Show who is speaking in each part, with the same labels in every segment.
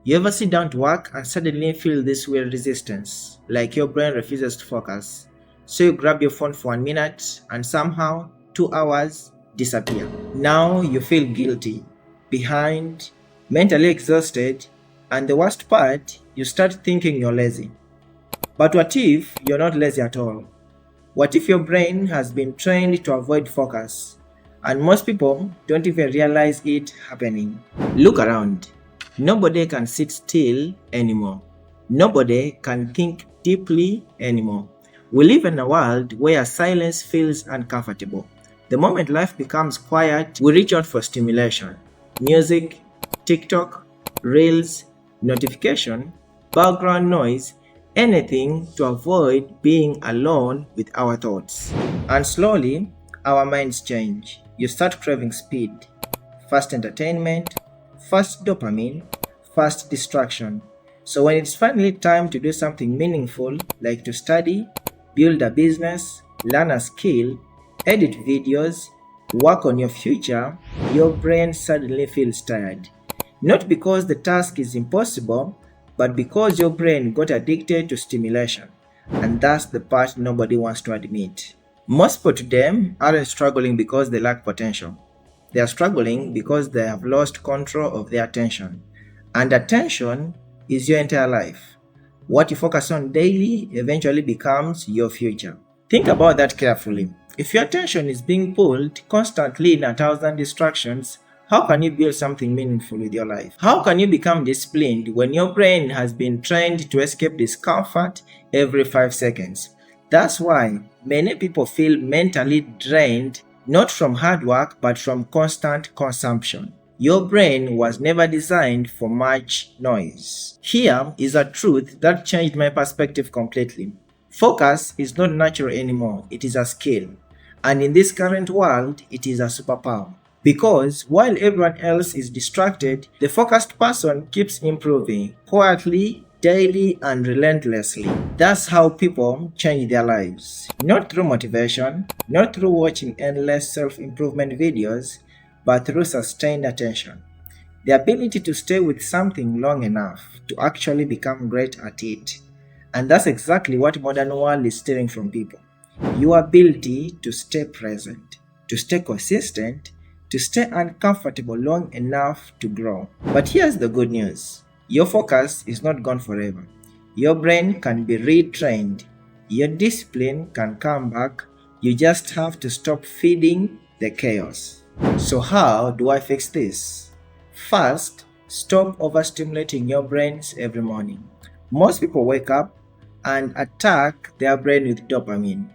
Speaker 1: You ever sit down to work and suddenly feel this weird resistance, like your brain refuses to focus? So you grab your phone for 1 minute and somehow 2 hours disappear. Now you feel guilty, behind, mentally exhausted, and the worst part, you start thinking you're lazy. But what if you're not lazy at all? What if your brain has been trained to avoid focus? And most people don't even realize it happening. Look around. Nobody can sit still anymore. Nobody can think deeply anymore. We live in a world where silence feels uncomfortable. The moment life becomes quiet, we reach out for stimulation. Music, TikTok, reels, notification, background noise, anything to avoid being alone with our thoughts. And slowly, our minds change. You start craving speed, fast entertainment, fast dopamine, fast distraction. So when it's finally time to do something meaningful, like to study, build a business, learn a skill, edit videos, work on your future, your brain suddenly feels tired. Not because the task is impossible, but because your brain got addicted to stimulation. And that's the part nobody wants to admit. Most people today aren't struggling because they lack potential. They are struggling because they have lost control of their attention. And attention is your entire life. What you focus on daily eventually becomes your future. Think about that carefully. If your attention is being pulled constantly in 1,000 distractions, how can you build something meaningful with your life? How can you become disciplined when your brain has been trained to escape discomfort every 5 seconds? That's why many people feel mentally drained, not from hard work but from constant consumption. Your brain was never designed for much noise. Here is a truth that changed my perspective completely. Focus is not natural anymore, it is a skill. And in this current world, it is a superpower. Because while everyone else is distracted, the focused person keeps improving quietly, daily, and relentlessly. That's how people change their lives. Not through motivation, not through watching endless self-improvement videos, but through sustained attention. The ability to stay with something long enough to actually become great at it. And that's exactly what modern world is stealing from people. Your ability to stay present, to stay consistent, to stay uncomfortable long enough to grow. But here's the good news. Your focus is not gone forever. Your brain can be retrained. Your discipline can come back. You just have to stop feeding the chaos. So how do I fix this? First, stop overstimulating your brains every morning. Most people wake up and attack their brain with dopamine,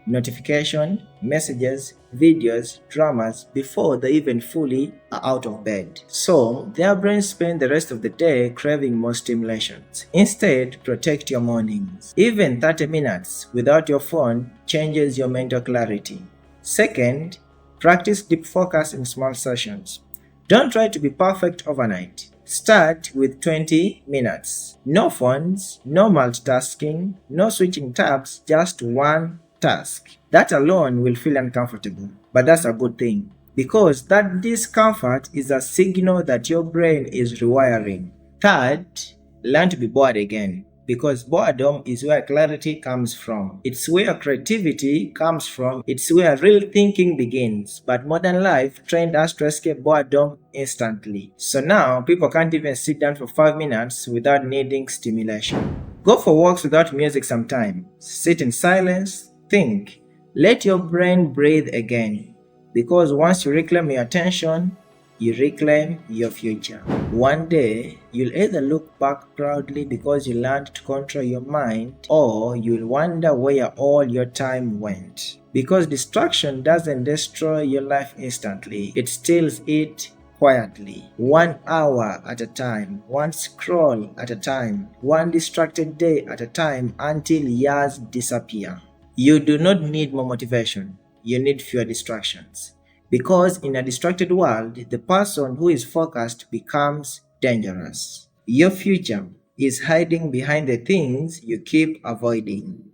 Speaker 1: notification, messages, videos, dramas before they even fully are out of bed. So their brains spend the rest of the day craving more stimulations. Instead, protect your mornings. Even 30 minutes without your phone changes your mental clarity. Second, practice deep focus in small sessions. Don't try to be perfect overnight. Start with 20 minutes. No phones, no multitasking, no switching tabs, just one task. That alone will feel uncomfortable, but that's a good thing because that discomfort is a signal that your brain is rewiring. Third, learn to be bored again. Because boredom is where clarity comes from. It's where creativity comes from. It's where real thinking begins. But modern life trained us to escape boredom instantly. So now people can't even sit down for 5 minutes without needing stimulation. Go for walks without music sometime. Sit in silence. Think. Let your brain breathe again. Because once you reclaim your attention, you reclaim your future. One day, you'll either look back proudly because you learned to control your mind, or you'll wonder where all your time went. Because distraction doesn't destroy your life instantly, it steals it quietly. 1 hour at a time, one scroll at a time, one distracted day at a time until years disappear. You do not need more motivation, you need fewer distractions. Because in a distracted world, the person who is focused becomes dangerous. Your future is hiding behind the things you keep avoiding.